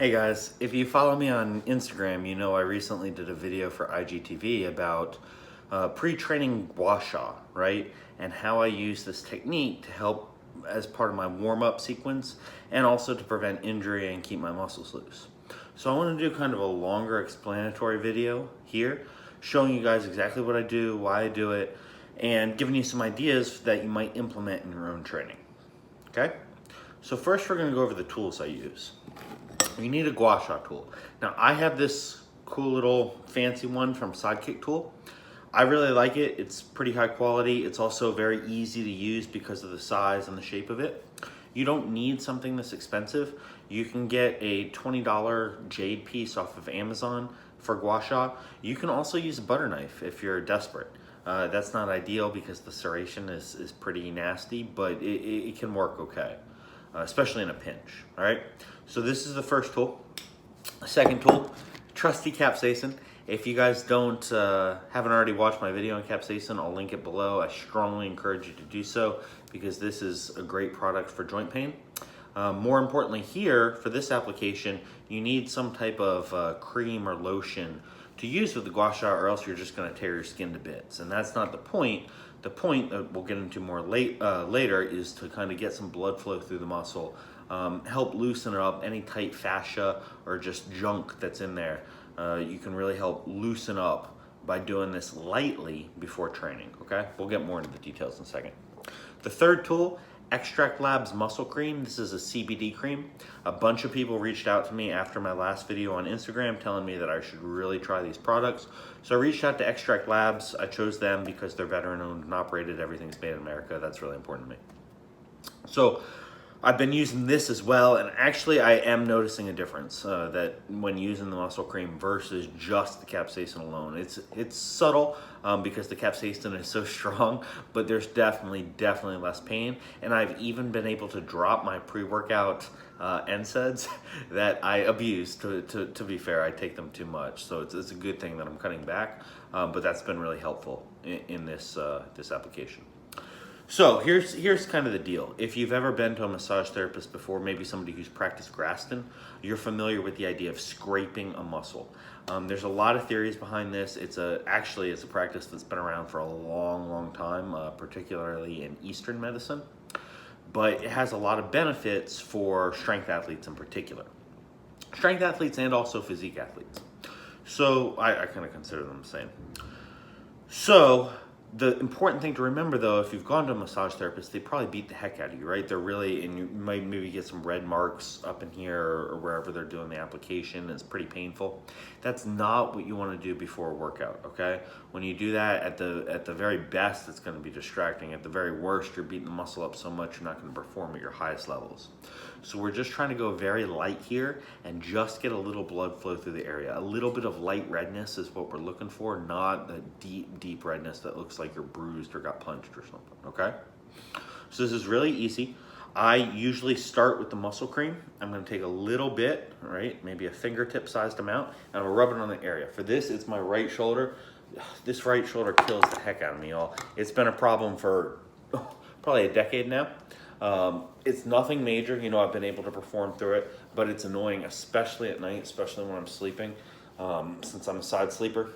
Hey guys, if you follow me on Instagram, you know I recently did a video for IGTV about pre-training Gua Sha, right? And how I use this technique to help as part of my warm-up sequence and also to prevent injury and keep my muscles loose. So I want to do kind of a longer explanatory video here, showing you guys exactly what I do, why I do it, and giving you some ideas that you might implement in your own training, okay? So first we're going to go over the tools I use. You need a Gua Sha tool. Now I have this cool little fancy one from Sidekick Tool. I really like it. It's pretty high quality. It's also very easy to use because of the size and the shape of it. You don't need something this expensive. You can get a $20 jade piece off of Amazon for Gua Sha. You can also use a butter knife if you're desperate. That's not ideal because the serration is pretty nasty, but it can work okay. Especially in a pinch, all right? So this is the first tool. Second tool, trusty Capsaicin. If you guys haven't already watched my video on Capsaicin, I'll link it below. I strongly encourage you to do so because this is a great product for joint pain. More importantly here, for this application, you need some type of cream or lotion to use with the Gua Sha, or else you're just gonna tear your skin to bits. And that's not the point. The point that we'll get into more later is to kind of get some blood flow through the muscle, help loosen up any tight fascia or just junk that's in there. You can really help loosen up by doing this lightly before training, okay? We'll get more into the details in a second. The third tool, Extract Labs Muscle Cream. This is a CBD cream. A bunch of people reached out to me after my last video on Instagram telling me that I should really try these products. So I reached out to Extract Labs. I chose them because they're veteran owned and operated. Everything's made in America. That's really important to me. So I've been using this as well, and actually I am noticing a difference that when using the muscle cream versus just the capsaicin alone. It's subtle because the capsaicin is so strong, but there's definitely less pain. And I've even been able to drop my pre-workout NSAIDs that I abuse. To be fair, I take them too much, so it's a good thing that I'm cutting back. But that's been really helpful in this application. So here's kind of the deal. If you've ever been to a massage therapist before, maybe somebody who's practiced Graston, you're familiar with the idea of scraping a muscle. There's a lot of theories behind this. Actually it's a practice that's been around for a long time, particularly in Eastern medicine. But it has a lot of benefits for strength athletes in particular. Strength athletes and also physique athletes. So I kind of consider them the same. So the important thing to remember, though, if you've gone to a massage therapist, they probably beat the heck out of you, right? They're really, and you might maybe get some red marks up in here or wherever they're doing the application. It's pretty painful. That's not what you want to do before a workout, okay? When you do that, at the very best, it's going to be distracting. At the very worst, you're beating the muscle up so much you're not going to perform at your highest levels. So we're just trying to go very light here and just get a little blood flow through the area. A little bit of light redness is what we're looking for, not the deep redness that looks like you're bruised or got punched or something, okay? So this is really easy. I usually start with the muscle cream. I'm gonna take a little bit, right? Maybe a fingertip sized amount, and I'm gonna rub it on the area. For this, it's my right shoulder. This right shoulder kills the heck out of me, y'all. It's been a problem for probably a decade now. It's nothing major, you know, I've been able to perform through it, but it's annoying, especially at night, especially when I'm sleeping, since I'm a side sleeper.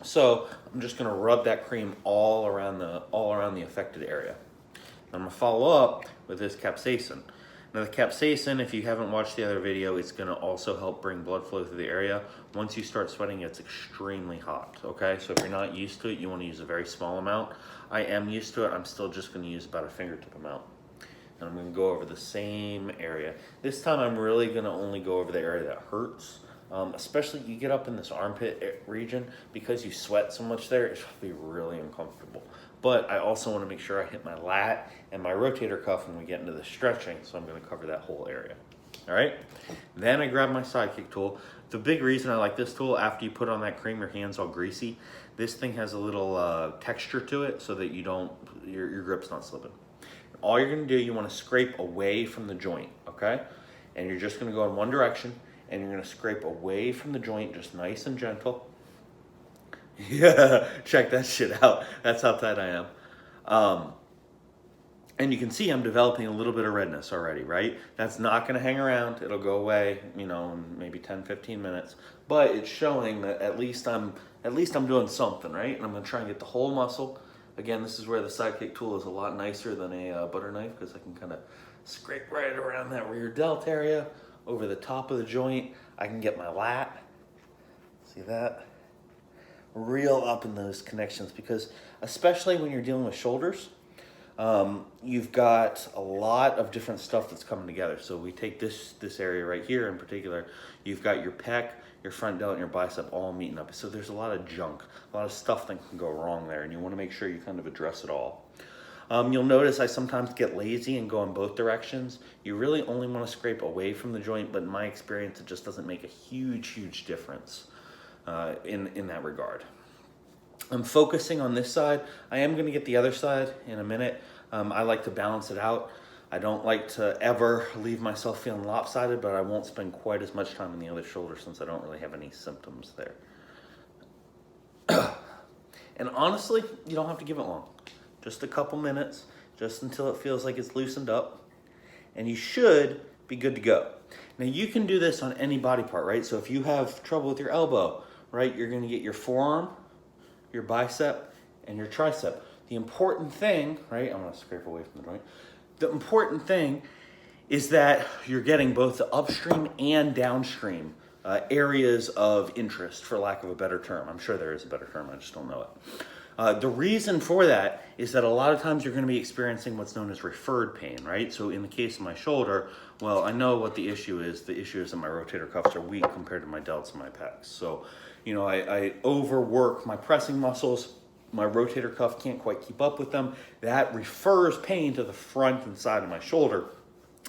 So I'm just gonna rub that cream all around the affected area. I'm gonna follow up with this capsaicin. Now the capsaicin, if you haven't watched the other video, it's gonna also help bring blood flow through the area. Once you start sweating, it's extremely hot, okay? So if you're not used to it, you wanna use a very small amount. I am used to it, I'm still just gonna use about a fingertip amount. And I'm gonna go over the same area. This time I'm really gonna only go over the area that hurts. Especially you get up in this armpit region, because you sweat so much there, it should be really uncomfortable. But I also want to make sure I hit my lat and my rotator cuff when we get into the stretching, so I'm going to cover that whole area. All right, then I grab my Sidekick tool. The big reason I like this tool, after you put on that cream, your hand's all greasy. This thing has a little texture to it so that your grip's not slipping. All you're going to do, you want to scrape away from the joint, okay? And you're just going to go in one direction, and you're gonna scrape away from the joint, just nice and gentle. Yeah, check that shit out. That's how tight I am. And you can see I'm developing a little bit of redness already, right? That's not gonna hang around. It'll go away, you know, in maybe 10, 15 minutes. But it's showing that at least I'm doing something, right? And I'm gonna try and get the whole muscle. Again, this is where the sidekick tool is a lot nicer than a butter knife, because I can kind of scrape right around that rear delt area, over the top of the joint. I can get my lat, see that? Real up in those connections, because especially when you're dealing with shoulders, you've got a lot of different stuff that's coming together. So we take this area right here in particular, you've got your pec, your front delt, and your bicep all meeting up. So there's a lot of junk, a lot of stuff that can go wrong there, and you want to make sure you kind of address it all. You'll notice I sometimes get lazy and go in both directions. You really only want to scrape away from the joint, but in my experience, it just doesn't make a huge difference in that regard. I'm focusing on this side. I am going to get the other side in a minute. I like to balance it out. I don't like to ever leave myself feeling lopsided, but I won't spend quite as much time on the other shoulder since I don't really have any symptoms there. And honestly, you don't have to give it long. Just a couple minutes, just until it feels like it's loosened up, and you should be good to go. Now you can do this on any body part, right? So if you have trouble with your elbow, right, you're gonna get your forearm, your bicep, and your tricep. The important thing, right, I'm gonna scrape away from the joint. The important thing is that you're getting both the upstream and downstream areas of interest, for lack of a better term. I'm sure there is a better term, I just don't know it. The reason for that is that a lot of times you're going to be experiencing what's known as referred pain, right? So in the case of my shoulder, well, I know what the issue is. The issue is that my rotator cuffs are weak compared to my delts and my pecs. So, you know, I overwork my pressing muscles. My rotator cuff can't quite keep up with them. That refers pain to the front and side of my shoulder,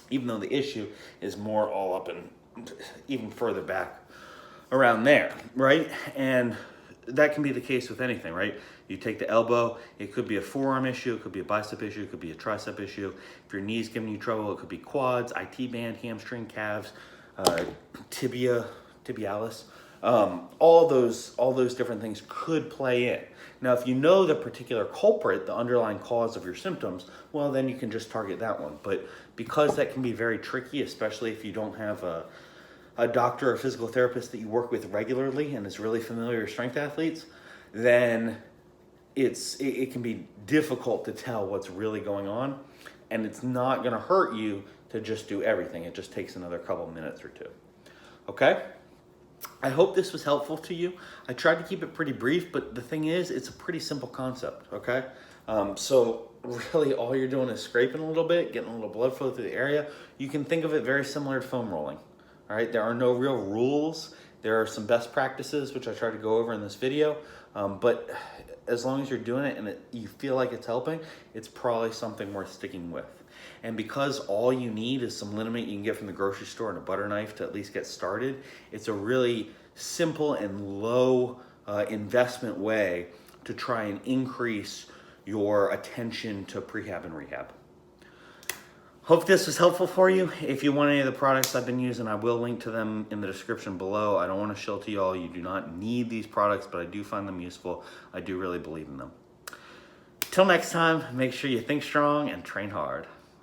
even though the issue is more all up and even further back around there, right? And that can be the case with anything, right? You take the elbow, it could be a forearm issue, it could be a bicep issue, it could be a tricep issue. If your knee's giving you trouble, it could be quads, IT band, hamstring, calves, tibia, tibialis. All those different things could play in. Now, if you know the particular culprit, the underlying cause of your symptoms, well, then you can just target that one. But because that can be very tricky, especially if you don't have a doctor or physical therapist that you work with regularly and is really familiar with strength athletes, then it can be difficult to tell what's really going on, and it's not going to hurt you to just do everything. It just takes another couple minutes or two. Okay? I hope this was helpful to you. I tried to keep it pretty brief, but the thing is, it's a pretty simple concept, okay? So really all you're doing is scraping a little bit, getting a little blood flow through the area. You can think of it very similar to foam rolling, all right? There are no real rules. There are some best practices, which I try to go over in this video, but as long as you're doing it and you feel like it's helping, it's probably something worth sticking with. And because all you need is some liniment you can get from the grocery store and a butter knife to at least get started, it's a really simple and low investment way to try and increase your attention to prehab and rehab. Hope this was helpful for you. If you want any of the products I've been using, I will link to them in the description below. I don't want to shill to y'all. You do not need these products, but I do find them useful. I do really believe in them. Till next time, make sure you think strong and train hard.